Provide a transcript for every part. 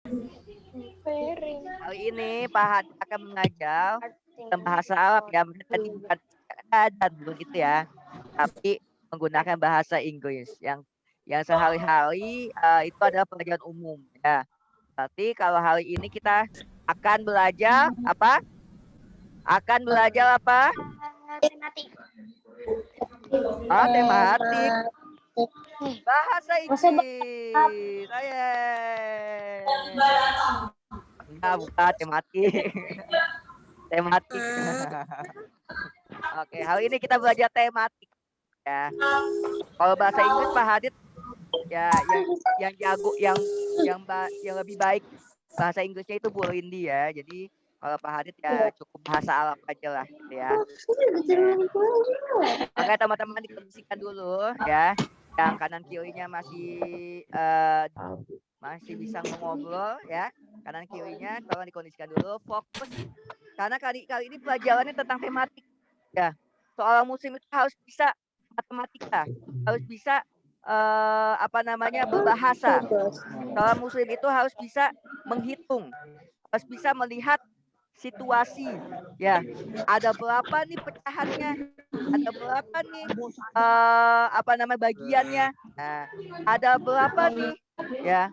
Kali ini Pak Hadi akan mengajar dalam bahasa Arab ya. Tadi bukan dan begitu ya, tapi menggunakan bahasa Inggris yang sehari-hari itu adalah pelajaran umum ya. Berarti kalau hari ini kita akan belajar apa? Akan belajar apa? Tematik. Tematik bahasa Masa Inggris. Enggak, bukan tematik. Tematik. Oke, hari ini kita belajar tematik ya. Kalau bahasa Inggris Pak Hadid ya yang jago yang lebih baik bahasa Inggrisnya itu Bu Lindi ya. Jadi kalau Pak Hadid ya cukup bahasa Arab aja lah gitu ya. Oke, teman-teman dikondisikan dulu ya. Yang kanan kirinya masih bisa ngobrol ya. Kanan kirinya tolong dikondisikan dulu, fokus karena kali ini pelajarannya tentang tematik ya. Seorang muslim itu harus bisa matematika, harus bisa berbahasa. Seorang muslim itu harus bisa menghitung, harus bisa melihat situasi ya. Ada berapa nih pecahannya? Ada berapa nih bagiannya? Nah, ada berapa nih ya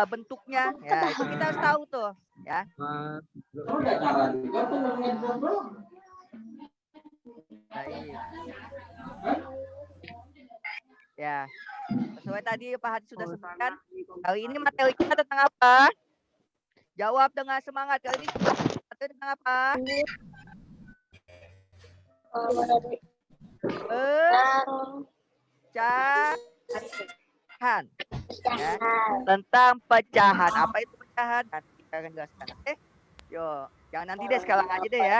bentuknya ya, itu kita harus tahu tuh ya. Baik. Ya, sesuai tadi Pak Hadi sudah sebutkan, kali ini materi kita tentang apa? Jawab dengan semangat. Kali ini materi tentang apa? Pecahan. Ya. Tentang pecahan. Apa itu pecahan? Nanti kita akan jelaskan. Oke? Yo, jangan nanti deh, sekarang aja deh ya.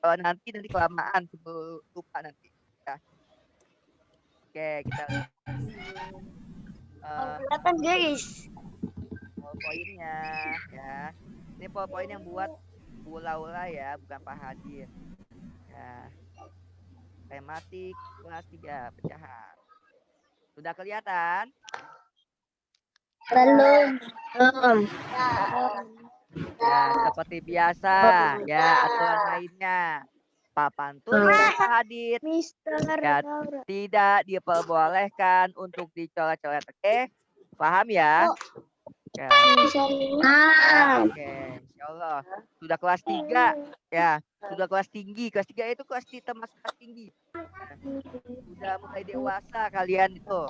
Kalau nanti kelamaan lupa nanti. Ya. Oke, kita kelihatan guys. poinnya ya. Ini poin yang buat Ula ya, bukan Pak Hadi. Ya. Tematik kelas 3 pecahan. Sudah kelihatan? Belum. Ya, seperti biasa ya, aturan mainnya. Pak Pantun Pak Hadid ya, tidak diperbolehkan untuk dicoret-coret. Oke, paham ya? Ya. Oke, insya Allah sudah kelas 3 ya, sudah kelas tinggi. Kelas 3 itu termasuk kelas tinggi ya. Sudah mulai dewasa kalian itu.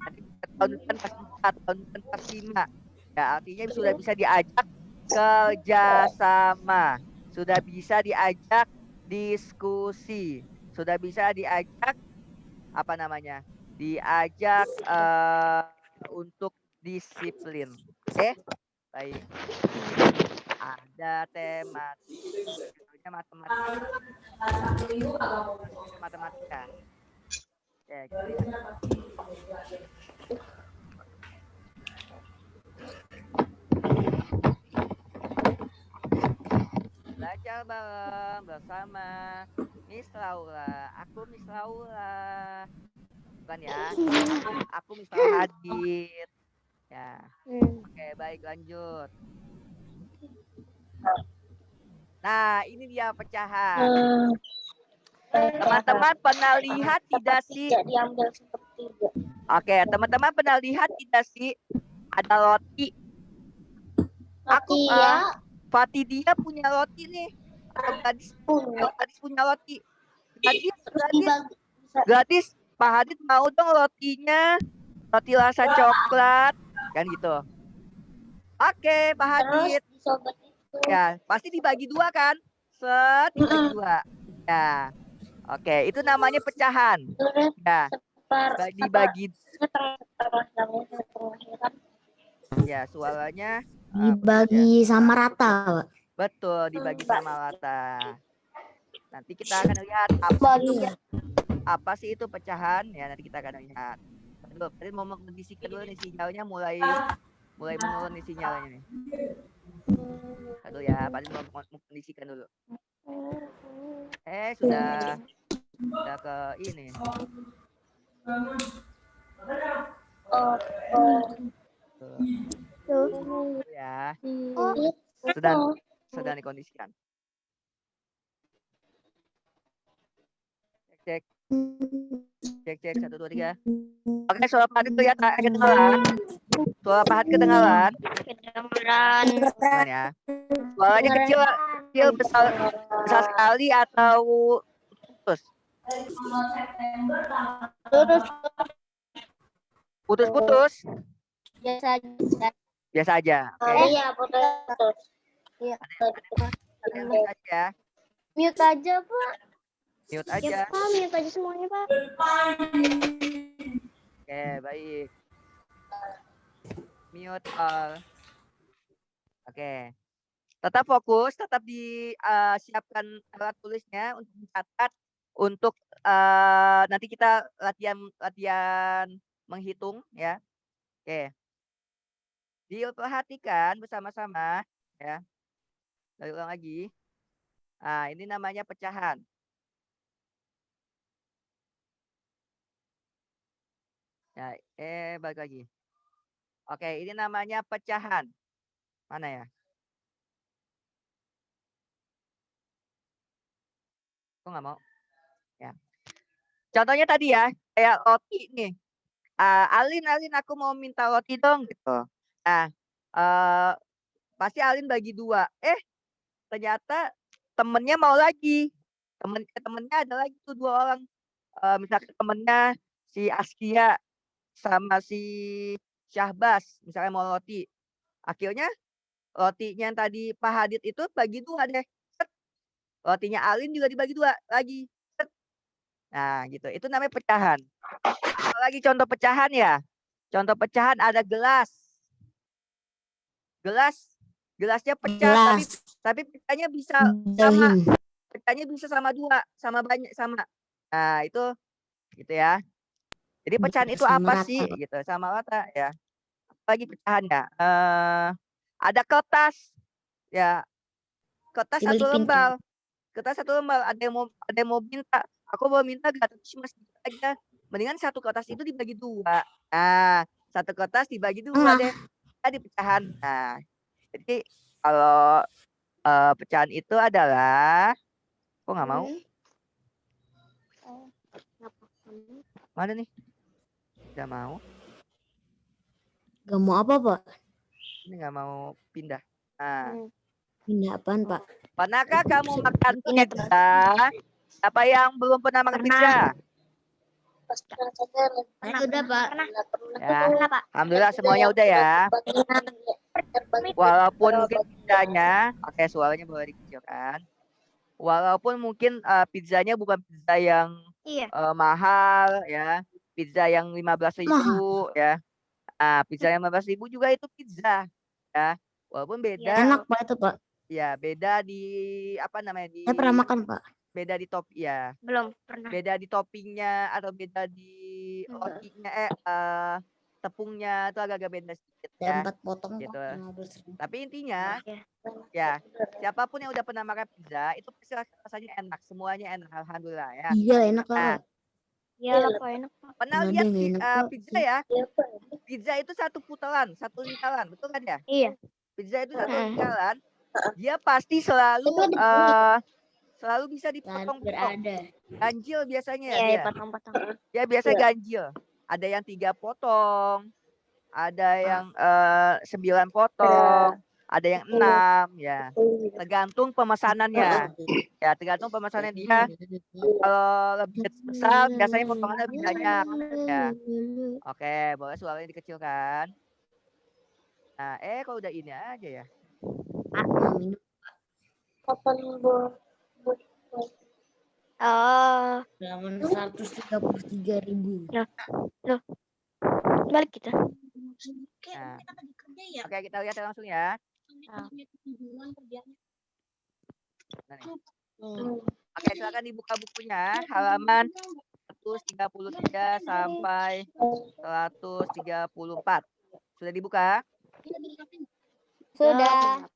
Nanti tahun depan kelas 4, tahun depan kelas 5 ya, artinya sudah bisa diajak kerjasama, sudah bisa diajak diskusi, sudah bisa diajak diajak untuk disiplin. Oke, baik. Ada matematika. Ya, kita lihat. Belajar bareng bersama Miss Laura. Aku Miss Laura. Bukan ya. Aku Miss Hadid. Ya. Oke, baik, lanjut. Nah, ini dia pecahan. Teman-teman pernah lihat tidak sih? Oke, teman-teman pernah lihat tidak sih ada roti? Fatidia punya roti nih. Gadis punya roti. Gadis, Pak Hadid mau dong rotinya. Roti rasa coklat. Kan gitu. Oke, Pak Hadid. Ya, pasti dibagi 2 kan? Dibagi 2. Ya. Oke, itu namanya pecahan. Ya. Dibagi. Ya, suaranya dibagi sama rata. Betul, dibagi sama rata. Nanti kita akan lihat apa sih itu pecahan. Ya, nanti kita akan lihat. Aduh, tadi mau mengkondisikan dulu nih, sinyalnya mulai menurun nih sinyalnya nih. Aduh ya, paling mau mengkondisikan dulu. Sudah ke ini. Tuh ya. Sedang dikondisikan. Cek. Cek 1 2 3. Oke, suara Pahat itu ya kedengaran. Suara Pahat kedengaran. Kedengaran ya. Suaranya kecil besar sekali atau putus? Putus. Biasa aja. Oke. Iya, putus. Iya. Biasa aja. Mute aja, Pak. Mute Ya, aja. Pak, mute aja semuanya, Pak. Oke, baik. Mute all. Oke. Tetap fokus, tetap disiapkan alat tulisnya untuk dicatat untuk nanti kita latihan menghitung ya. Oke. Diperhatikan bersama-sama ya. Saya ulang lagi. Nah, ini namanya pecahan. Ya, balik lagi. Oke, ini namanya pecahan. Mana ya? Kok nggak mau? Ya. Contohnya tadi ya, kayak roti nih. Alin, aku mau minta roti dong gitu. Nah, pasti Alin bagi 2. Ternyata temennya mau lagi. Temennya ada lagi tuh 2 orang. Misalkan temennya si Askia sama si Syahbas, misalnya mau roti. Akhirnya rotinya yang tadi Pak Hadid itu bagi 2 deh. Set. Rotinya Alin juga dibagi 2 lagi. Set. Nah, gitu. Itu namanya pecahan. Lagi contoh pecahan ya. Contoh pecahan ada gelas. Gelasnya pecah tapi pecahnya bisa sama. Pecahnya bisa sama 2, sama banyak sama. Nah, itu gitu ya. Jadi pecahan itu apa sih gitu? Sama rata ya. Lagi pecahannya. Ada kertas. Ya. Kertas 1 lembar. Kertas 1 lembar. Ada yang mau minta. Aku mau minta gratis cuma sedikit aja. Mendingan 1 kertas itu dibagi 2. Nah, 1 kertas dibagi 2 deh. Tadi pecahan. Nah, jadi kalau pecahan itu adalah kok nggak mau? Mana nih? Nggak mau. Gak mau apa, Pak? Ini nggak mau pindah. Nah. Pindah apaan, Pak? Pernahkah kamu makan pizza? Apa yang belum pernah makan pizza? Udah, Pak. Ya. Alhamdulillah semuanya udah ya. Walaupun mungkin pizzanya, oke suaranya boleh dikecilkan. Walaupun mungkin pizzanya bukan pizza yang mahal ya. Pizza yang 15.000 ya. Nah, pizza yang 15.000 juga itu pizza ya. Walaupun beda. Enak, Pak, itu, Pak. Ya, beda di apa namanya di. Saya pernah makan, Pak. Beda di top ya. Belum pernah. Beda di toppingnya atau beda di rotinya tepungnya itu agak-agak beda sedikit ya. 4 potong gitu. 15.000. Tapi intinya ya siapapun yang udah pernah makan pizza itu pasti rasanya enak, semuanya enak alhamdulillah ya. Iya, enak, Pak. Nah, Iya, Pak, enak, Pak. pernah Nggak lihat ada yang enak, Pak. pizza ya? Pizza itu 1 putaran, 1 lingkaran, betul kan ya? Iya. Pizza itu 1 lingkaran. Dia pasti selalu bisa dipotong-potong. Ganjil biasanya ya dia. Potong-potong. Ya biasa ganjil. Ada yang 3 potong, ada yang 9 potong, ada yang 6 ya. Tergantung pemesanannya. Ya, tergantung pemesanan dia. Kalau lebih besar biasanya potongannya lebih banyak ya. Oke, boleh suaranya dikecilkan. Nah, kalau udah ini aja ya. Oh. 133.000. Loh. Balik kita. Nah. Oke, kita lihat langsung ya. Oke, silakan dibuka bukunya halaman 133 sampai 134. Sudah dibuka? Sudah.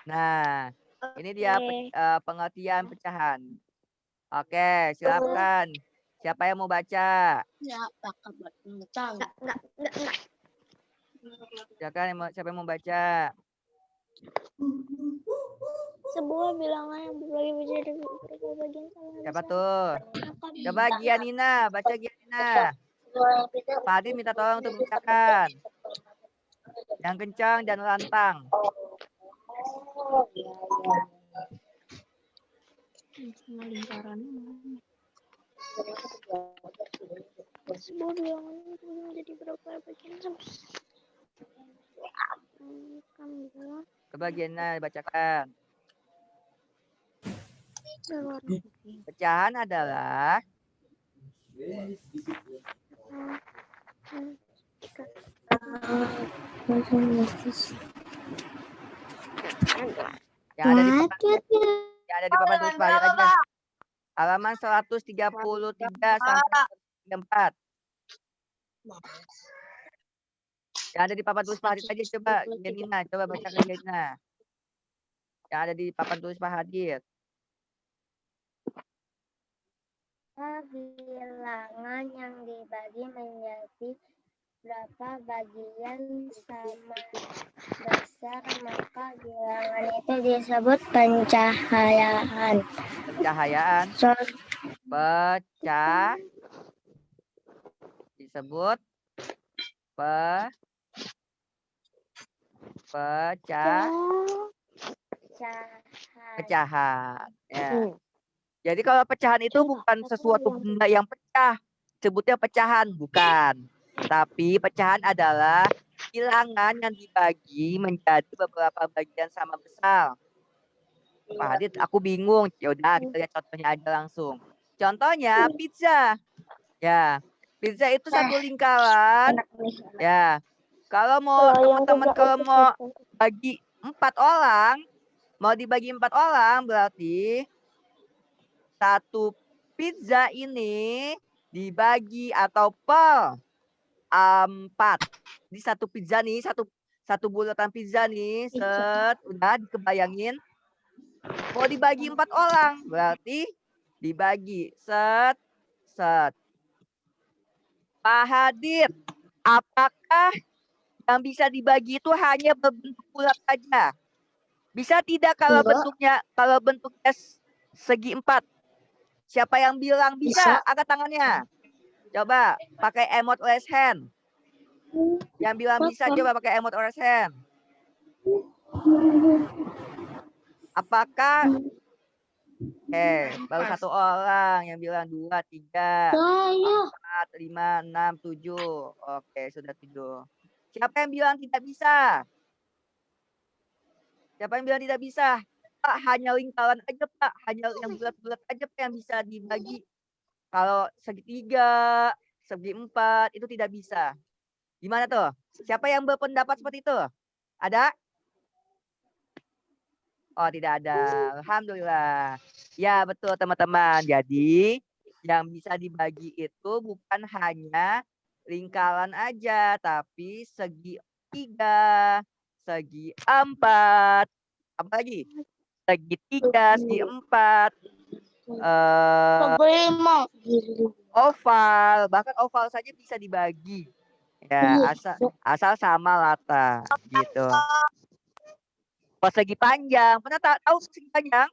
Nah, ini dia pengertian pecahan. Oke, silakan. Siapa yang mau baca? Enggak. Silakan siapa yang mau baca? Sebuah bilangan yang berbagi menjadi beberapa bagian sama Siapa besar. tuh? Coba Gianina, baca Gianina. Pak Adit minta tolong untuk membacakan. Yang kencang dan lantang. Sebuah bilangan yang berbagi menjadi beberapa bagian sama besar. Coba Gianina bacakan. Pecahan adalah yang ada di papan tulis Pak Adit aja. Halaman 133 sampai 134. Yang ada di papan tulis Pak Adit aja coba Gianina, coba bacakan Gianina. Yang ada di papan tulis Pak Adit. Bilangan yang dibagi menjadi berapa bagian sama besar, maka bilangan itu disebut pencahayaan. Pencahayaan. Pecah. Disebut pecahan. Ya. Jadi kalau pecahan itu bukan sesuatu benda yang pecah, sebutnya pecahan, bukan. Tapi pecahan adalah bilangan yang dibagi menjadi beberapa bagian sama besar. Pak Adit, aku bingung. Ya udah, kita lihat contohnya aja langsung. Contohnya pizza. Ya, pizza itu satu lingkaran. Ya, kalau mau teman-teman mau bagi 4 orang, mau dibagi 4 orang berarti satu pizza ini dibagi atau per 4. Di satu pizza nih, satu bulatan pizza nih, udah dikebayangin. Mau dibagi 4 orang, berarti dibagi set. Pak Hadid, apakah yang bisa dibagi itu hanya berbentuk bulat saja? Bisa tidak kalau bentuknya segi 4? Siapa yang bilang bisa? Angkat tangannya. Coba pakai emot raise hand. Yang bilang bisa coba pakai emot raise hand. Apakah baru 1 orang yang bilang 2, 3, 4, 5, 6, 7. Oke, sudah 7. Siapa yang bilang tidak bisa? Siapa yang bilang tidak bisa? Pak, hanya lingkaran aja Pak, hanya yang bulat-bulat aja Pak yang bisa dibagi. Kalau segitiga, segi 4 itu tidak bisa. Gimana tuh? Siapa yang berpendapat seperti itu? Ada? Oh, tidak ada. Alhamdulillah. Ya, betul teman-teman. Jadi, yang bisa dibagi itu bukan hanya lingkaran aja, tapi segi 3, segi 4, apa lagi? Segi 3, segi 4, oval, bahkan oval saja bisa dibagi. Ya, asal sama rata gitu. Persegi panjang, pernah tahu persegi panjang?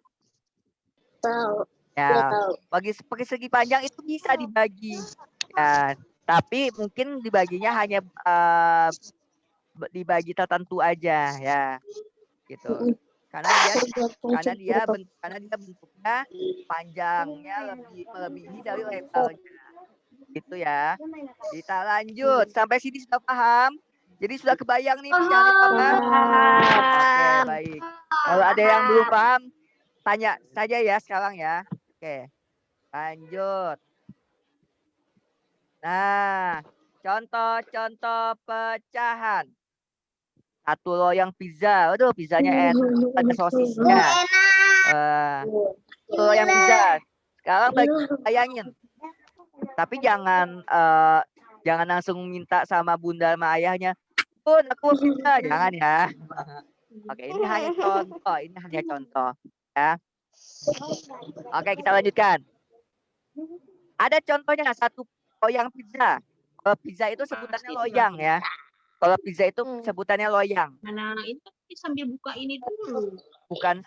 Tahu. Ya, bagi persegi panjang itu bisa dibagi. Ya, tapi mungkin dibaginya hanya dibagi tertentu aja ya, gitu. Karena dia bentuknya panjangnya melebihi dari lebarnya. Gitu ya. Kita lanjut. Sampai sini sudah paham? Jadi sudah kebayang nih pecahannya apa? Oke, baik. Kalau ada yang belum paham, tanya saja ya sekarang ya. Oke. Lanjut. Nah, contoh-contoh pecahan. Satu loyang pizza. Waduh, pizzanya enak. Ada sosisnya. Satu loyang pizza. Sekarang bayangin. Tapi jangan langsung minta sama bunda sama ayahnya. Bun, aku pizza. Jangan ya. Oke, ini hanya contoh. Ya. Oke, kita lanjutkan. Ada contohnya satu loyang pizza. Kalau pizza itu sebutannya loyang ya. Kalau pizza itu sebutannya loyang. Nah, ini sambil buka ini dulu. Bukan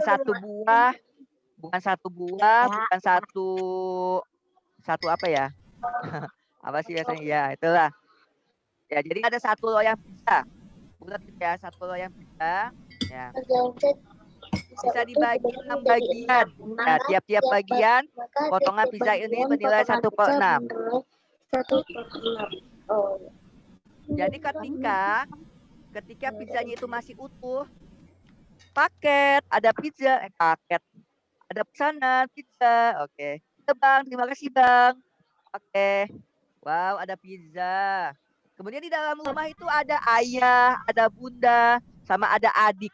satu buah, bukan satu apa ya? Apa sih biasanya? Ya, itulah. Ya, jadi ada satu loyang pizza. Bulat ya, satu loyang pizza. Ya. Bisa dibagi 6 bagian. Ya, tiap-tiap bagian potongan pizza ini bernilai 1/6. Jadi ketika pizzanya itu masih utuh, ada pesanan pizza. Oke. Bang, terima kasih Bang. Oke. Wow, ada pizza. Kemudian di dalam rumah itu ada ayah, ada bunda, sama ada adik.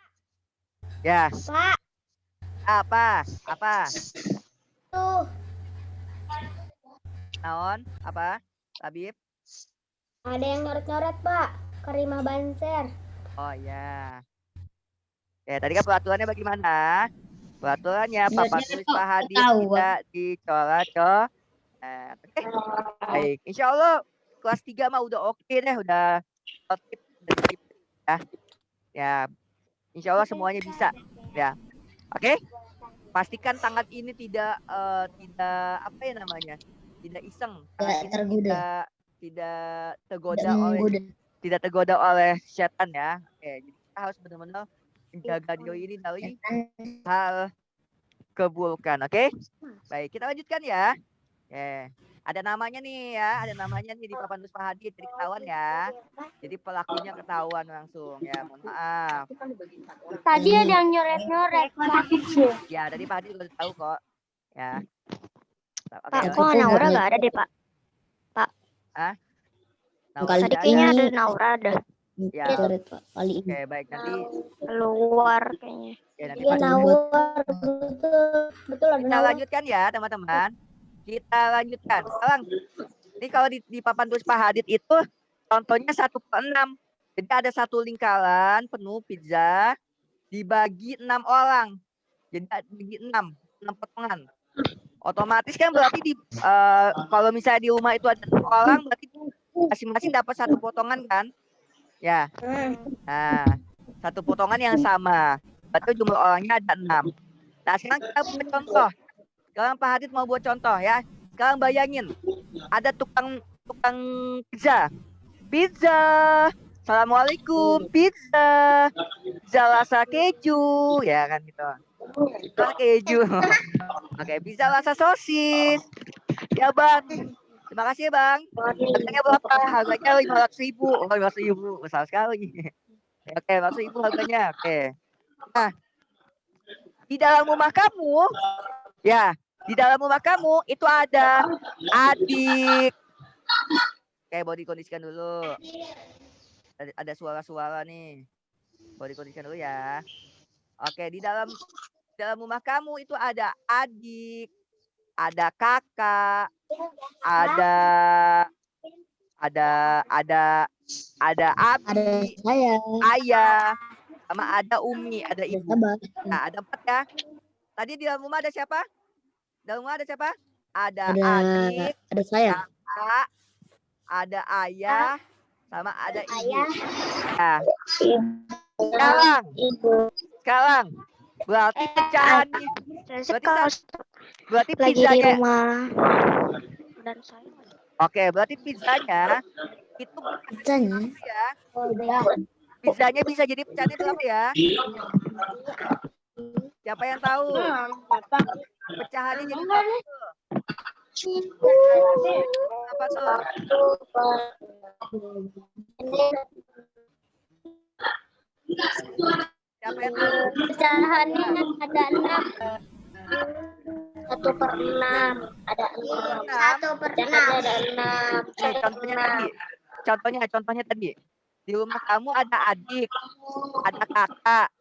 Ya. Pak. Apa? Tuh. Naon? Apa? Tabib? Ada yang nyoret-nyoret, Pak. Kerimah banser. Oh ya. Ya, tadi kan peraturannya bagaimana? Peraturannya Papa tulis Pak Hadi tidak dicoret-coret. Oke. Baik. Insya Allah kelas 3 mah udah oke deh, udah ya. Ya. Insya Allah semuanya bisa. Ya. Oke. Pastikan tangan ini tidak apa ya namanya? Tidak iseng. Tidak tergoda oleh setan ya. Oke, jadi kita harus benar-benar menjaga diri ini dari hal keburukan. Oke? Baik, kita lanjutkan ya. Ada namanya nih ya, di papan tulis Pak Hadi, jadi ketahuan ya. Jadi pelakunya ketahuan langsung ya, mohon maaf. Tadi ada yang nyoret-nyoret, Pak. Ya, tadi Pak Hadi udah tahu kok. Ya. Oke, Pak, kok Naura nggak ada deh, Pak? Naura Tadi tidak kayaknya ada. ada Naura ada. Ya. Coret, Pak. Kali ini. Oke, baik, nanti Keluar kayaknya. ya, nanti Iya, Pak Nawar. Betul ada kita Nawar. lanjutkan ya teman-teman. Kita lanjutkan. Sekarang ini kalau di papan tulis Pak Hadid itu contohnya 1/6. Jadi ada satu lingkaran penuh pizza dibagi 6 orang. Jadi dibagi 6 potongan. Otomatis kan berarti kalau misalnya di rumah itu ada 6 orang berarti masing-masing dapat satu potongan kan? Ya. Nah, satu potongan yang sama. Berarti jumlah orangnya ada 6. Nah, sekarang kita buat contoh. Sekarang Pak Hadid mau buat contoh ya. Sekarang bayangin ada tukang pizza. Assalamualaikum, pizza rasa keju, ya kan gitu. Rasa keju. Oke, pizza rasa sosis. Ya Bang. Terima kasih ya Bang. Harganya berapa? Harganya 500.000. Oh, 500.000. Besar sekali. Oke, 500.000 harganya. Oke. Nah, di dalam rumah kamu itu ada adik. Oke, mau dikondisikan dulu. Ada suara-suara nih. Mau dikondisikan dulu ya. Oke, di dalam rumah kamu itu ada adik, ada kakak, ada abi, saya. ayah, sama ada umi, ada ibu. Sabar. Nah, ada 4 ya. Tadi di dalam rumah ada siapa? Dalam rumah ada siapa? Ada adik, Ada saya. kakak, ada ayah, sama ada ibu. Nah, sekarang berarti pecahannya, berarti Lagi di pizzanya. rumah. Dan saya. Oke, berarti pizzanya itu Pizzanya. ya. Pizzanya bisa jadi pecahannya berapa ya? Siapa yang tahu? Pecahannya jadi berapa tuh? Apa tuh? Siapa yang tahu? Pecahannya ada 6. 1/6 ada 6. 1/6 ada 6. Contohnya tadi. Di rumah kamu ada adik, ada kakak,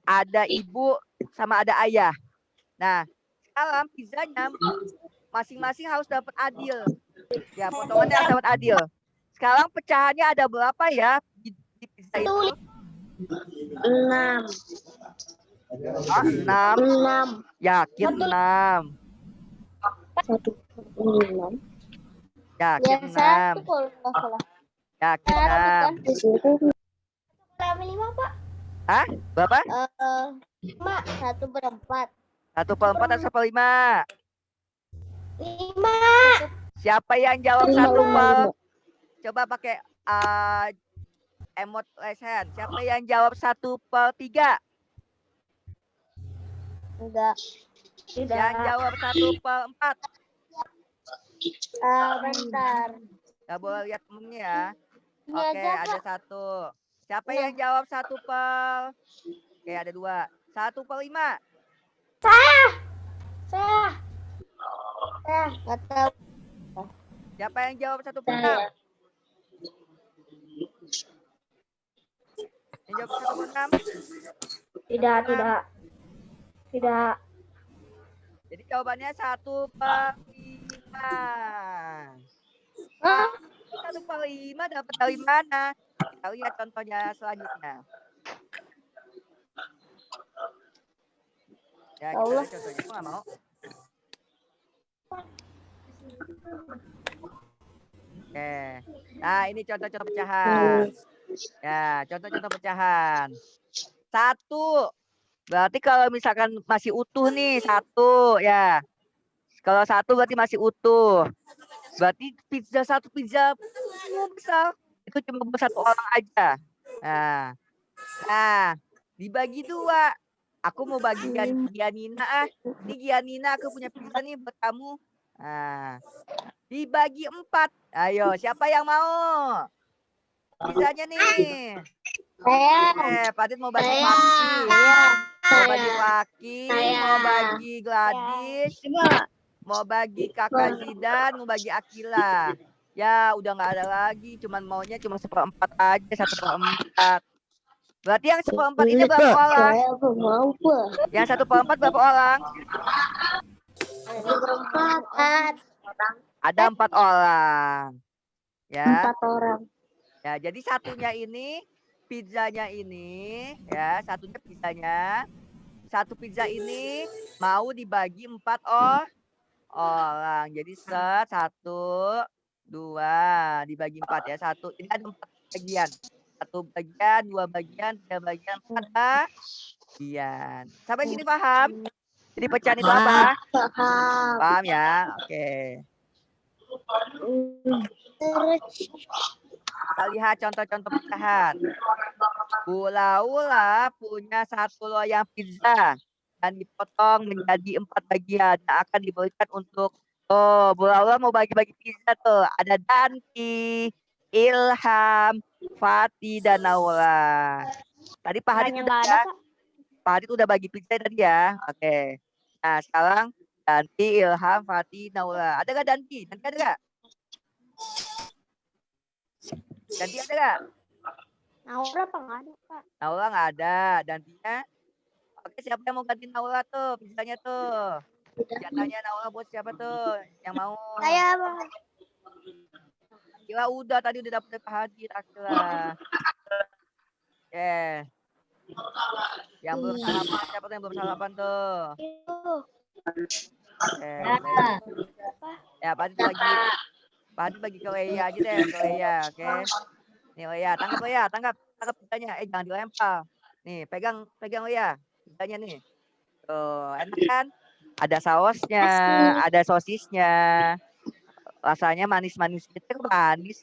ada ibu, sama ada ayah. Nah, sekarang pizzanya masing-masing harus dapat adil. Ya, potongannya harus dapat adil. Sekarang pecahannya ada berapa ya di pizza itu? 6. 6. Yakin 6. Yakin Ya, satu 6. kalau nggak salah. Yakin Arabic 6. kan? Kami 5, Pak. Hah? Berapa? 5, 1/4. 1/4 atau 1/5? 5. Siapa yang jawab 1/4? Coba pakai emot hand. Siapa yang jawab 1/3? Enggak. Tidak. Yang jawab 1/4? Bentar. Gak boleh lihat temennya ya. Ini Oke, aja, ada Pak. 1. Siapa yang jawab 1/4? Oke, ada 2. 1/5. Saya nggak tahu. Siapa yang jawab 1/6? Yang jawab 1/6? Tidak. Jadi jawabannya 1/5. Hah? 1/5 dapat dari mana? Kita lihat contohnya selanjutnya. Ya, kita lihat contohnya. Aku nggak mau. Oke. Nah, ini contoh-contoh pecahan. Ya, contoh-contoh pecahan. 1. Berarti kalau misalkan masih utuh nih, 1 ya. Kalau 1 berarti masih utuh. Berarti satu pizza besar. Itu cuma buat 1 orang aja. Nah, dibagi 2. Aku mau bagi Gianina. Ini Gianina, aku punya pizza nih buat kamu. Nah, dibagi 4. Ayo, siapa yang mau? Pizzanya nih. Saya. Padit mau bagi Saya. Paki. Mau bagi Paki, Saya. mau bagi Gladys, mau bagi Kakak Zidan, mau bagi Akila. Ya, udah nggak ada lagi. Cuman maunya cuma 1/4 aja, 1/4. Berarti yang 1/4 ini berapa orang? Yang 1/4 berapa orang? 1/4. Ada 4 orang. Ya. 4 orang. Ya, jadi satunya ini pizzanya ini ya, satunya pizzanya. Satu pizza ini mau dibagi 4 orang. Jadi 1, 2 dibagi 4 ya. 1. Ini ada 4 bagian. 1 bagian, 2 bagian, 3 bagian, 4 bagian. Sampai sini paham? Jadi pecahan itu apa? Paham ya? Oke. Kita lihat contoh-contoh pecahan. Ula-ula punya 1 loyang pizza dan dipotong menjadi 4 bagian yang akan diberikan untuk Ula-ula mau bagi-bagi pizza tuh. Ada Danti, Ilham, Fatih, dan Naula. Tadi Pak Hadid udah ya. Pak Hadid udah bagi pizza tadi ya. Oke. Nah, sekarang Danti, Ilham, Fatih, Naula. Ada nggak Danti? Danti ada nggak? Danti ada nggak? Naura apa nggak ada, Pak? Naula nggak ada. Dantinya? Oke, siapa yang mau ganti Naula tuh? Pizzanya tuh. Jatahnya Naula buat siapa tuh? Yang mau? Saya, Pak. Akila udah, tadi udah dapet Pak Hadid. Akila. Oke. Yang belum sarapan, siapa tuh yang belum sarapan tuh? Oke. Ya, Pak Hadid bagi ke Leia aja deh, ke Leia, oke. Nih Leia, tangkap Leia, tangkap pizzanya. Jangan dilempar. Nih, pegang Leia, pizzanya nih. Tuh, enak kan? Ada sausnya, ada sosisnya. Rasanya manis-manis gitu, manis.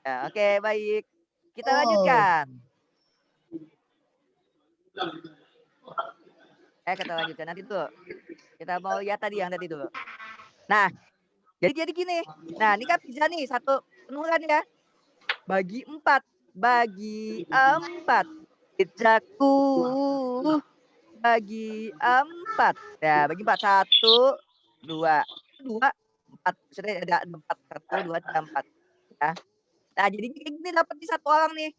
Ya, oke, baik. Kita lanjutkan. Kita lanjutkan nanti tuh. Kita mau lihat tadi yang tadi dulu. Nah, jadi gini. Nah, ini kan pizza nih, 1 penuh kan ya. Bagi 4. Pizzaku bagi 4. Ya, bagi 4. 1, 2, 4. Maksudnya ada 4. 1, 2, 3, 4. Ya. Nah, jadi gini dapat di 1 orang nih.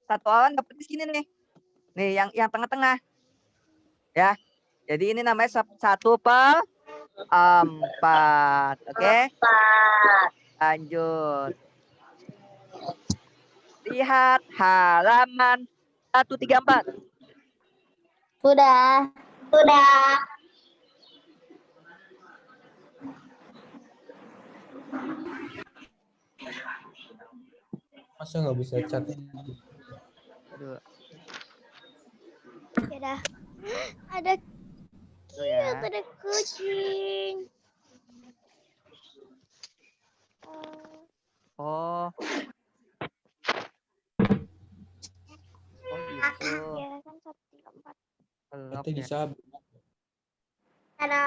1 orang dapat di sini nih. Nih, yang tengah-tengah. Ya. Jadi ini namanya 1/4. Oke. Lanjut. Lihat halaman 134. Sudah. Masa nggak bisa chat? Aduh, Ya dah. Ada itu ya. cute, ada kucing. Oh. Oh gitu. Ya kan 134. Belok Itu ya. bisa. Ada.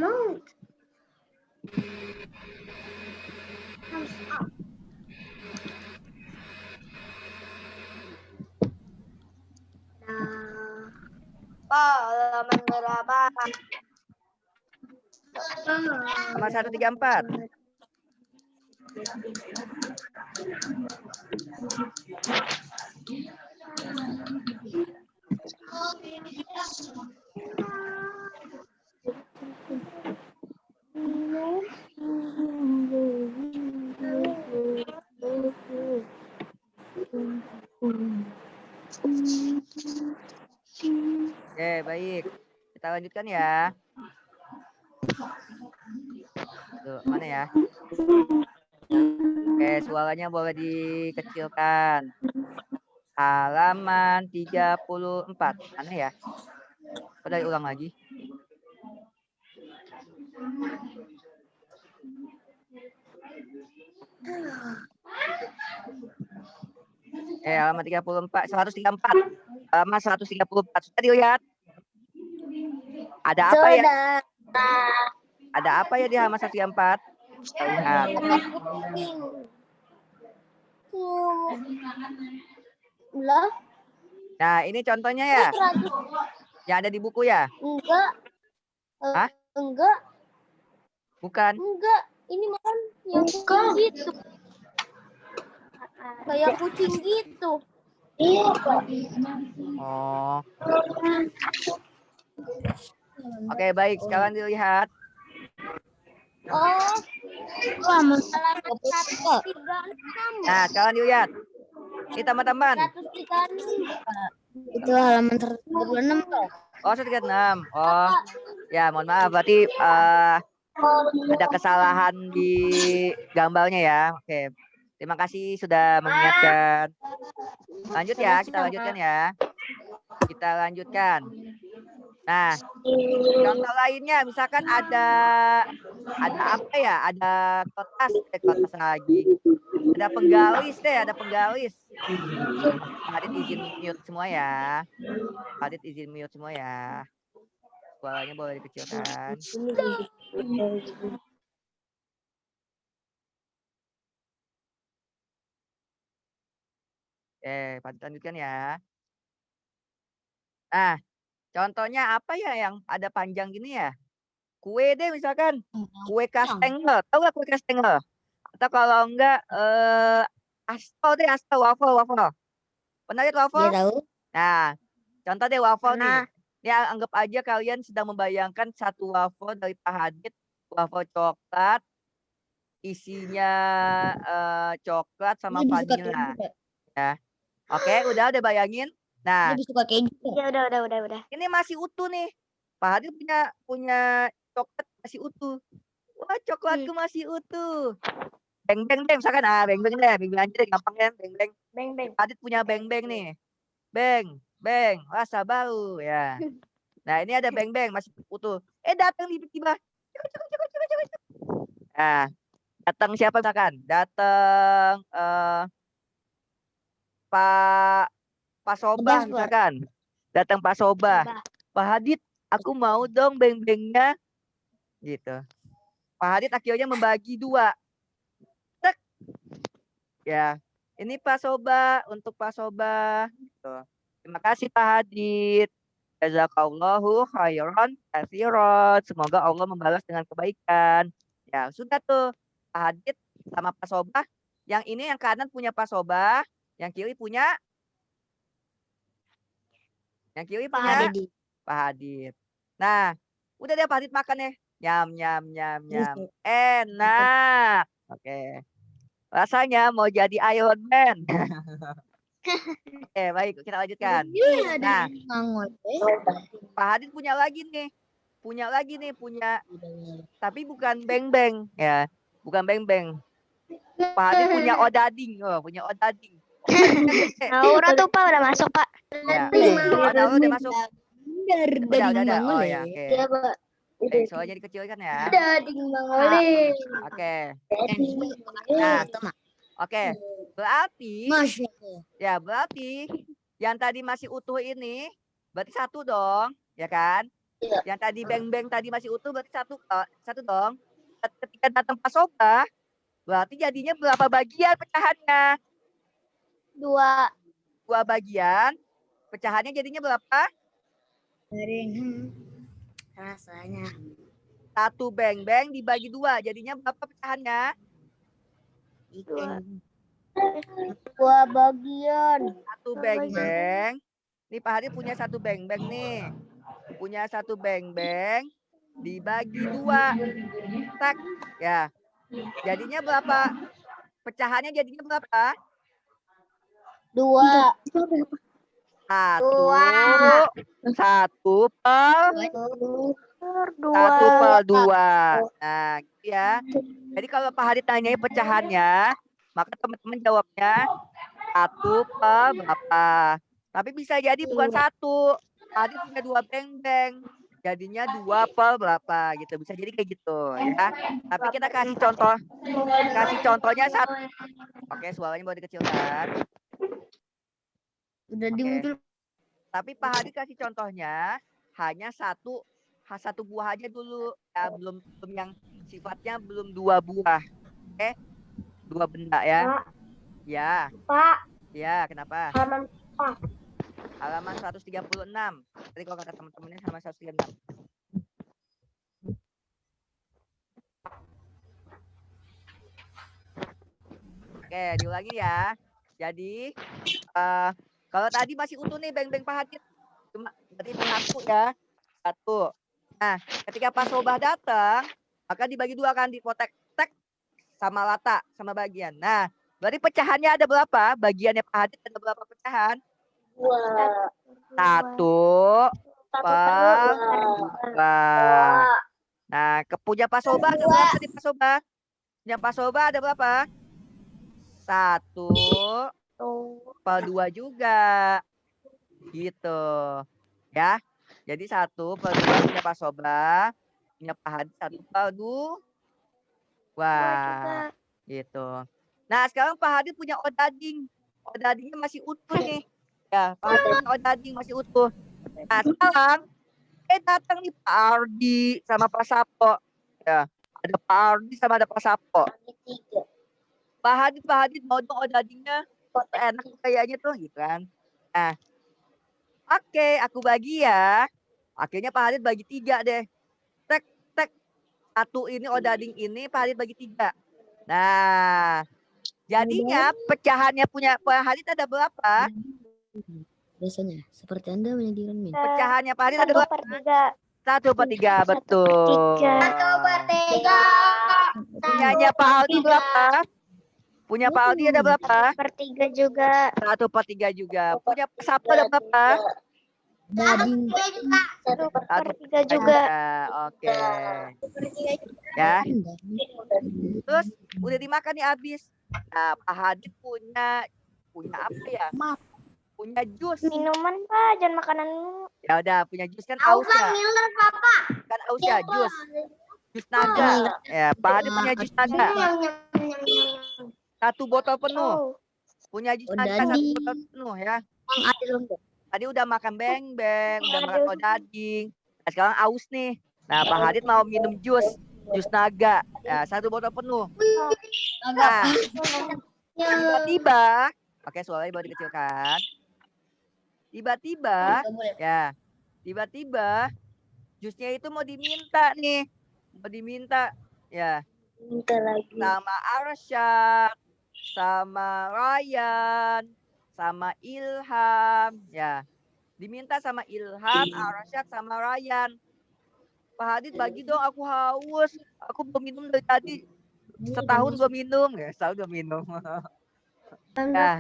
Mount. Thumbs up. Halaman berapa? Sama 134. Oke, baik. Kita lanjutkan ya. Tuh, mana ya? Oke, suaranya boleh dikecilkan. Halaman 34. Mana ya? Udah ulang lagi. Halaman 34, 134. Halaman 134. Sudah dilihat? Ada apa ya? Ada apa ya di halaman 134? Kita lihat. Lah, Nah, ini contohnya ya. Yang ada di buku ya? enggak. Hah? Enggak, Bukan. enggak. Ini makan yang kucing gitu. Kayak kucing gitu. Iya, Pak. Oh. Oke, baik. Sekarang dilihat. Oh, Halaman halaman 136. Nah, sekarang dilihat. Ini teman-teman. 136. itu halaman 136 Pak. Oh, 136. Oh, ya mohon maaf. Berarti ada kesalahan di gambarnya ya. Oke. Terima kasih sudah mengingatkan. Lanjut ya, kita lanjutkan ya. Kita lanjutkan. Nah, contoh lainnya misalkan ada apa ya? Ada kertas lagi. Ada penggaris deh, ada penggaris. Adit izin mute semua ya. Adit izin mute semua ya. Suaranya boleh dikecilkan. Adit lanjutkan ya. Nah, contohnya apa ya yang ada panjang gini ya? Kue deh misalkan. Kue kastengel. Tahu nggak kue kastengel? Atau kalau enggak, aspal deh, aspal, waffle. Pernah lihat Dia waffle? tahu. Nah, contoh deh waffle nih. Pernah. Ya, anggap aja kalian sedang membayangkan satu waffle dari Pak Hadid. Waffle coklat. Isinya coklat sama Dia lebih suka keju, vanilla. Pak. Ya. Oke, udah bayangin. Dia Nah, lebih suka keju. Pak. Ya udah. ini masih utuh nih. Pak Hadid punya coklat masih utuh. Wah, coklatku masih utuh. Beng-beng deh, misalkan. Beng-beng deh. Beng-beng aja deh, gampang kan. Beng-beng. Beng. Adit punya beng-beng nih. Beng. Rasa baru. Ya. Nah, ini ada beng-beng. Masih utuh. Datang tiba-tiba. Nah, datang siapa misalkan? Datang Pak Sobah Bebas, Pak. misalkan. Datang Pak Sobah. Pak Hadid, aku mau dong beng-bengnya. Gitu. Pak Hadid akhirnya membagi 2. Tek. Ya, ini Pak Soba, untuk Pak Soba. Gitu. Terima kasih Pak Hadid. Jazakallahu khairan katsiran. Semoga Allah membalas dengan kebaikan. Ya, sudah tuh. Pak Hadid sama Pak Soba. Yang ini yang kanan punya Pak Soba, yang kiri punya Pak Hadid. Nah, udah deh Pak Hadid makan ya. Nyam. Enak. Oke. Rasanya mau jadi Iron Man. Oke, baik kita lanjutkan. Nah, Pak Hadid punya lagi nih. punya lagi nih, tapi bukan beng-beng ya, bukan beng-beng. Pak Hadid punya odading, punya odading. Naura tuh Pak udah masuk Pak. Ya. Naura udah masuk. Udah. Oh ya, oke. Iya Pak. Soalnya dikecilkan ya. Dading Bang Oli. Oke. Nah, oke. Berarti Masya Allah. ya berarti yang tadi masih utuh ini berarti satu dong, ya kan? Iya. Yang tadi beng-beng tadi masih utuh berarti satu dong. Ketika datang Pak Soba, berarti jadinya berapa bagian pecahannya? 2. 2 bagian. Pecahannya jadinya berapa? Rasanya. 1 beng-beng dibagi 2, jadinya berapa pecahannya? 2 bagian. 1 beng-beng. Nih Pak Hadid punya 1 beng-beng nih. Punya 1 beng-beng dibagi 2. Tak. Ya. Jadinya berapa? Pecahannya jadinya berapa? 2. 1 per 2. Nah, gitu ya. Jadi kalau Pak Hadid tanyain pecahannya, maka teman-teman jawabnya 1 per berapa. Tapi bisa jadi bukan 1. Pak Hadid punya 2 beng-beng. Jadinya 2 per berapa gitu. Bisa jadi kayak gitu ya. Tapi kita kasih contohnya 1. Oke, suaranya boleh dikecilkan. Udah Oke. dimuncul. Tapi Pak Hadid kasih contohnya hanya satu buah aja dulu. Ya, belum yang sifatnya belum 2 buah. Oke. 2 benda ya. Pak. Ya. Pak. Ya, kenapa? Halaman Halaman 136. Tadi kalau kata teman-temannya halaman 136. Oke, diulangi ya. Jadi kalau tadi masih utuh nih beng-beng Pak Hadid. Cuma berarti 1 ya. 1. Nah, ketika Pak Sobah datang, maka dibagi 2 kan, dipotek tek sama rata sama bagian. Nah, berarti pecahannya ada berapa? Bagiannya Pak Hadid ada berapa pecahan? 1 per 2. Nah, punya Pak Sobah ada berapa nih Pak Sobah? Punya Pak Sobah ada berapa? 1 per 2 juga. Gitu. Ya. Jadi 1 per 2 punya Pak Sobah. Punya Pak Hadid 1 per 2. Wah. Gitu. Nah, sekarang Pak Hadid punya odading. Odadingnya masih utuh nih. Ya, Pak Hadid punya odading masih utuh. Nah, sekarang datang nih Pak Ardi sama Pak Sapo. Ya, ada Pak Ardi sama ada Pak Sapo. Pak Hadid mau dong odadingnya. Enak kayaknya tuh gitu kan. Nah, oke, aku bagi ya. Akhirnya Pak Hadid bagi 3 deh. Tek. 1 ini odading ini Pak Hadid bagi 3. Nah, jadinya pecahannya punya Pak Hadid ada berapa? Biasanya seperti Anda menyajikan min. Pecahannya Pak Hadid ada berapa? 1 per 3, 1 betul. 1 per 3. Punyanya Pak Aldi berapa? Punya Pak Aldi ada berapa? 1/3 juga. 1 per 3 juga. Punya Pak Sapo ada berapa? Dading. 1/3 juga. Oke. Ya. Terus udah dimakan nih habis. Nah, Pak Hadid punya apa ya? Punya jus. Minuman Pak, jangan makanan. Ya udah, punya jus kan aus ya. Kan aus ya, jus. Jus naga. Ya, Pak Hadid punya jus naga. 1 botol penuh. Punya jus naga 1 botol penuh ya. Tadi udah makan beng-beng, udah makan odading. Nah, sekarang aus nih. Nah, Pak Hadid mau minum jus naga. Ya, 1 botol penuh. Nah, tiba-tiba, oke suaranya boleh dikecilkan. Tiba-tiba jusnya itu mau diminta nih. Mau diminta ya. Minta lagi. Sama Arsyad, sama Ryan, sama Ilham ya. Diminta sama Ilham, Arsyad sama Ryan. Pak Hadid bagi dong, aku haus. Aku belum minum dari tadi. Setahun belum minum. Ya, setahun belum minum. Nah.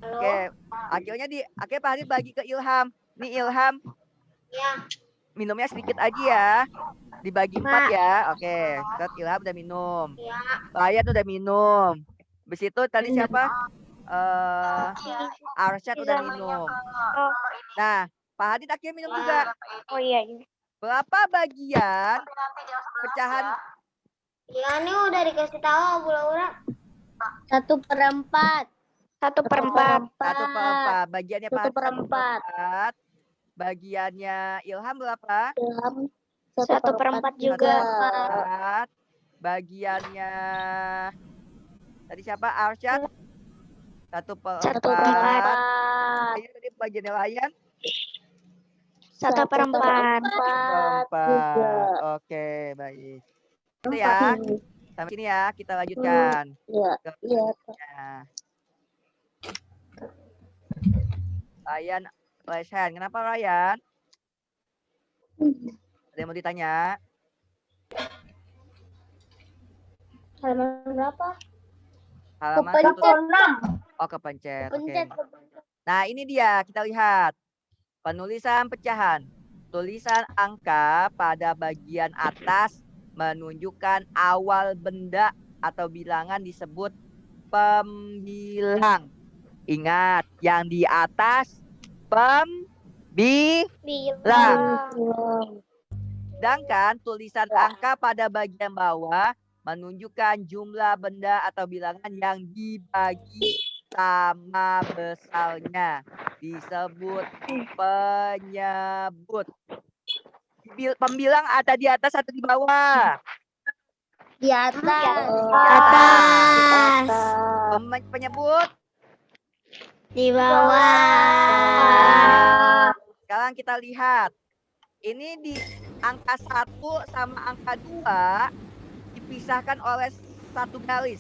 Oke. Akhirnya Pak Hadid bagi ke Ilham. Nih Ilham. Ya. minumnya sedikit aja ya. Dibagi 4 ya. Oke, Ustadz Ilham udah minum. Layan udah minum. Habis itu tadi siapa? Arsyad udah minum. Nah, Pak Hadid akhirnya minum juga. Oh iya. Berapa bagian pecahan? Ya ini udah dikasih tahu Bu Laura. 1/4. 1/4. 1/4. Bagiannya Pak Hadid 1/4. 1/4. Bagiannya Ilham berapa? 1/4 juga. 1/4. Bagiannya tadi siapa? Arsyad? 1/4. 1/4. Ini tadi bagiannya Layan? 1/4. 1/4. Oke, baik. Itu ya. Sampai sini ya, kita lanjutkan. Iya. Iya. Nah. Ryan, Ryan, kenapa Ryan? Ada yang mau ditanya? Halaman berapa? Halaman Oh, kepencet. Oke. Nah, ini dia, kita lihat. Penulisan pecahan. Tulisan angka pada bagian atas menunjukkan awal benda atau bilangan disebut pembilang. Ingat, yang di atas pembilang. Sedangkan tulisan angka pada bagian bawah menunjukkan jumlah benda atau bilangan yang dibagi sama besarnya. Disebut penyebut. Pembilang ada di atas atau di bawah? Di atas. Penyebut Di bawah. Sekarang kita lihat. Ini di angka 1 sama angka 2 dipisahkan oleh satu garis.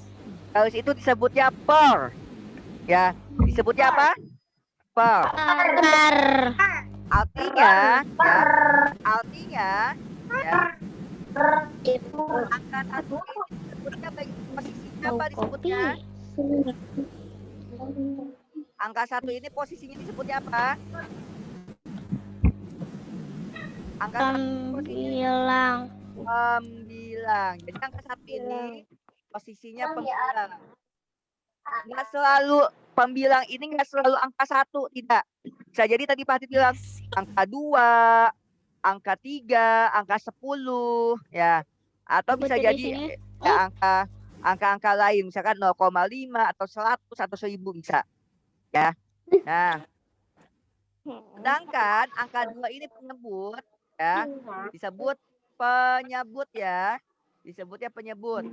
Garis itu disebutnya per. Ya, disebutnya apa? Per. Artinya, ya, angka 1 ini disebutnya bagi posisinya apa disebutnya? Angka 1 ini posisinya disebutnya apa? Angka 1 Pembilang. Jadi angka 1 ini posisinya pembilang. Nggak selalu pembilang ini nggak selalu angka 1, tidak. Bisa jadi tadi Pak Hadid bilang angka 2, angka 3, angka 10 ya. Atau bisa jadi ya, angka lain misalkan 0,5 atau 100 atau 1000 bisa. Ya. Nah, sedangkan angka 2 ini penyebut ya, disebut penyebut ya. Disebutnya penyebut.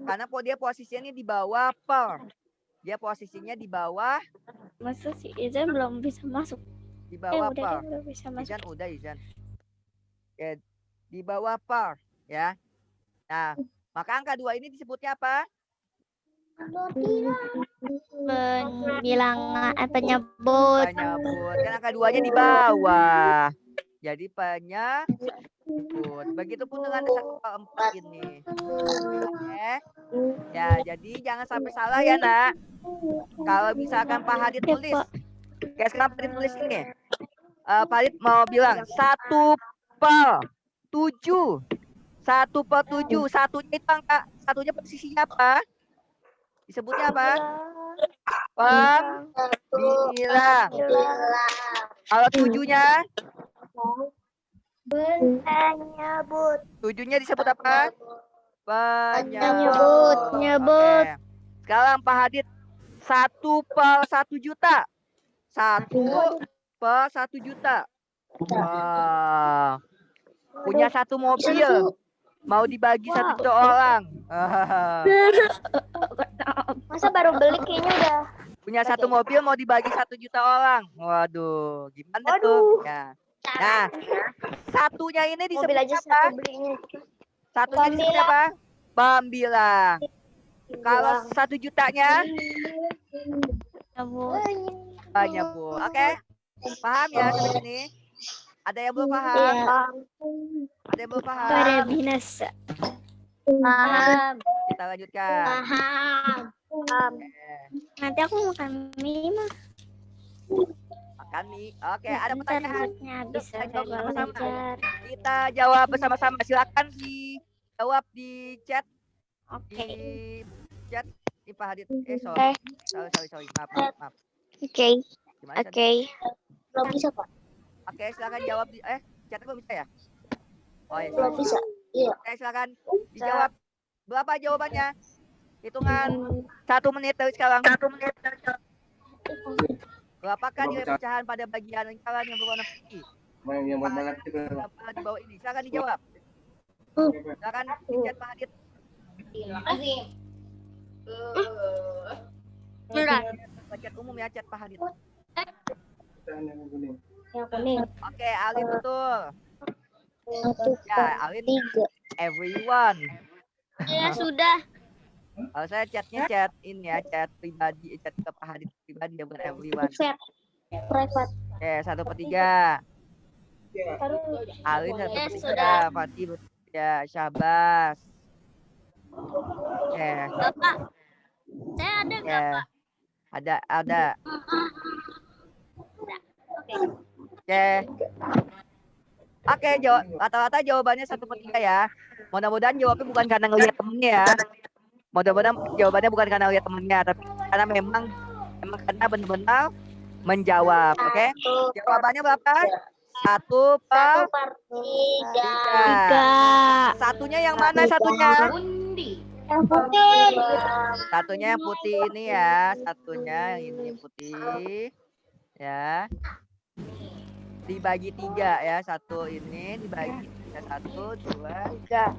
Karena dia posisinya di bawah per. Dia posisinya di bawah. Masa si Izan belum bisa masuk? Di bawah Udah per. dia udah bisa masuk. Izan udah Izan. Ya, di bawah per ya. Nah, maka angka 2 ini disebutnya apa? Penyebut. Kan angka 2-nya di bawah. Jadi penyebut. Begitupun dengan 1/4 ini. Oke. Ya, jadi jangan sampai salah ya, Nak. Kalau misalkan Pak Hadid tulis. Kayak sekarang Pak Hadid tulis ini. Pak Hadid mau bilang 1/7. 1/7. Satunya itu angka, satunya posisinya apa? Disebutnya apa? Pembilang. Kalau 7-nya? Penyebut. 7-nya disebut apa? Penyebut. Oke. Sekarang Pak Hadid 1/1 juta. 1/1 juta. Wah. Punya 1 mobil. Mau dibagi 1 juta orang. Masa baru beli kayaknya udah. Punya 1 mobil mau dibagi 1 juta orang. Waduh, gimana tuh? Ya. Nah, satunya ini disebut Mobil aja apa? satu belinya. Satunya disebut apa? Pembilang. Kalau 1 jutanya? Penyebut. Oke. Paham ya sampai sini? Ada yang belum paham? Ada yang belum paham? Pada binasa. Paham. Kita lanjutkan. Paham. Nanti aku makan mie mah. Makan mie. Oke, ada pertanyaan. Habis Kita ada jawab bersama-sama. belajar. Kita jawab bersama-sama. Silakan dijawab di chat. Oke. Di chat. Pak Hadid. Oke. Sorry. Maaf. Oke. Gimana, Chan? Oke. Belum bisa, Pak. Oke, silakan jawab di chat belum bisa ya? Oh iya. Belum bisa. Iya. Oke, silakan dijawab. Berapa jawabannya? Hitungan 1 menit dari sekarang. 1 menit dari sekarang. Berapakah nilai pecahan pada bagian lingkaran yang berwarna putih? Berapa di bawah ini? Silakan dijawab. Silakan di chat Pak Hadid. Terima kasih. Chat umum ya, chat Pak Hadid. Yang kuning. Oke, Alin betul. 1, Ya, Alin 3. everyone. Ya sudah. Kalau saya chatnya chat ini ya, chat pribadi, chat ke Pak Hadid pribadi ya, bukan everyone. Private. Oke, 1/3. Alin 1/3. Fatih betul ya, Syabas. Oke. Bapak. Saya ada Oke. nggak, Pak? Ada. Oke, rata-rata jawabannya 1/3 ya. Mudah-mudahan jawabnya bukan karena ngelihat temennya ya. Mudah-mudahan jawabannya bukan karena ngelihat temennya, tapi karena memang karena benar-benar menjawab. Oke? Jawabannya berapa? 1/3. Satunya yang mana satunya? Undi. Yang putih. Satunya yang putih ini ya. Satunya yang ini putih. Ya. Dibagi 3 ya. Satu ini dibagi 3. 1, 2, 3.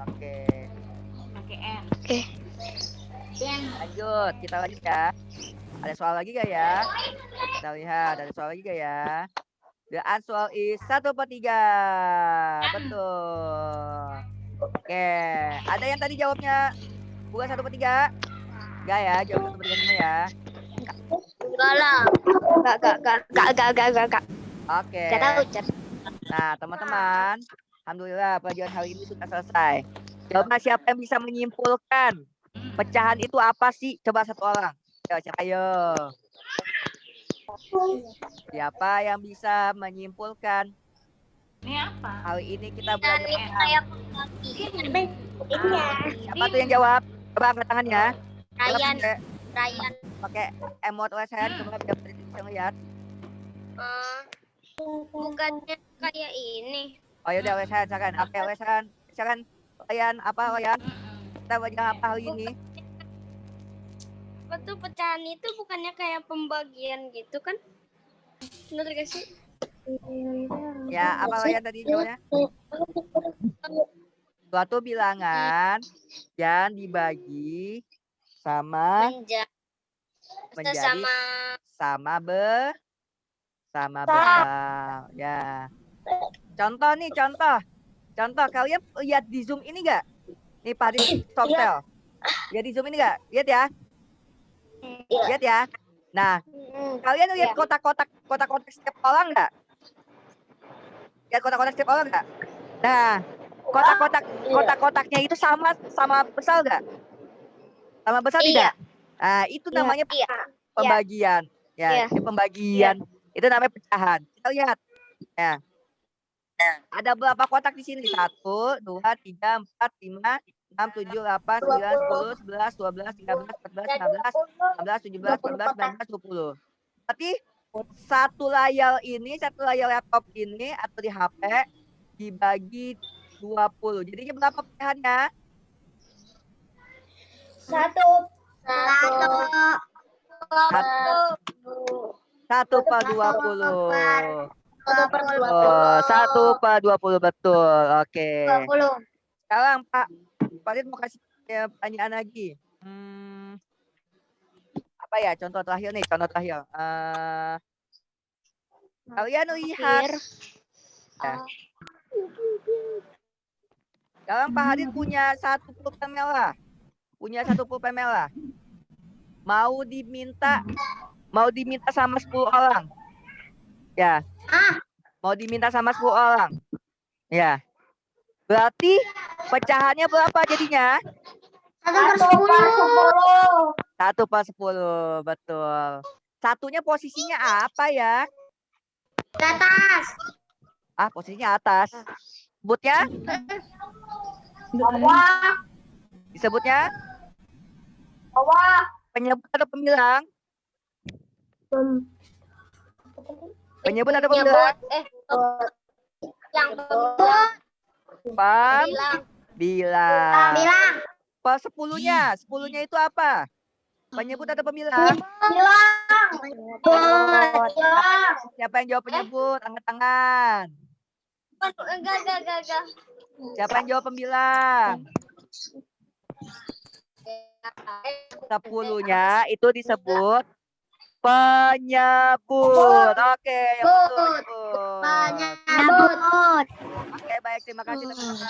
Oke. Pakai R. Oke. Lanjut. Kita lanjut ya. Ada soal lagi gak ya? Kita lihat. Ada soal lagi gak ya? The answer is 1/3. Betul. Oke. Ada yang tadi jawabnya bukan 1/3? Enggak ya, jawab 1/3 semua ya. Enggak lah. Enggak. Oke. Enggak tahu, Chat. Nah, teman-teman, alhamdulillah pelajaran hari ini sudah selesai. Coba siapa yang bisa menyimpulkan pecahan itu apa sih? Coba satu orang. Ayo. Siapa yang bisa menyimpulkan? Ini apa? Hari ini kita belajar pecahan. Kayak pembagi. Iya. Siapa tuh yang jawab? Coba angkat tangannya. Ryan. Pakai emot lesehan, coba biar bisa lihat. Bukannya kayak ini. Oh ya udah lesehan, silakan. Oke, lesehan. Silakan. Layan apa Layan? Kita belajar apa hari ini? Betul, pecahan itu bukannya kayak pembagian gitu kan? Benar gak sih? Ya, apa Layan tadi jawabnya? Suatu bilangan yang dibagi sama menjadi sama besar. Ya. Contoh nih, contoh. Kalian lihat di Zoom ini enggak? Nih Pak di Softtel. Lihat di Zoom ini enggak? Lihat ya. Lihat ya. Nah, kalian lihat kotak-kotak setiap orang enggak? Lihat kotak-kotak setiap orang enggak? Nah, kotak-kotaknya itu sama besar enggak? Sama besar tidak? Nah, itu namanya pembagian. Ya, itu pembagian. Itu namanya pecahan. Kita lihat. Ya. Ada berapa kotak di sini? 1, 2, 3, 4, 5, 6, 7, 8, 9, 10, 11, 12, 13, 14, 15, 16, 17, 18, 19, 20. Berarti satu layar laptop ini atau di HP dibagi 20. Jadinya berapa pecahannya? 1/20. 1/20 betul. Oke. 20. Sekarang Pak Farid mau kasih pertanyaan lagi. Apa ya contoh terakhir nih? Kalian lihat. Ya. Sekarang Pak Hadid punya 1 pulpen merah. Mau diminta sama 10 orang. Ya. Mau diminta sama 10 orang. Ya. Berarti pecahannya berapa jadinya? 1/10. 1/10, betul. Satunya posisinya apa ya? Di atas. Ah, posisinya atas. Sebutnya? Bawah. Disebutnya? Bawah. Penyebut atau pembilang? Penyebut atau pembilang? Yang Bilang. bilang. Sepuluhnya itu apa? Penyebut atau pembilang? Bilang. Siapa yang jawab penyebut? Angkat tangan. Enggak. Siapa yang jawab pembilang? 10-nya itu disebut penyebut. Oke, yang betul Ibu. Penyebut. Oke, baik, terima kasih teman-teman.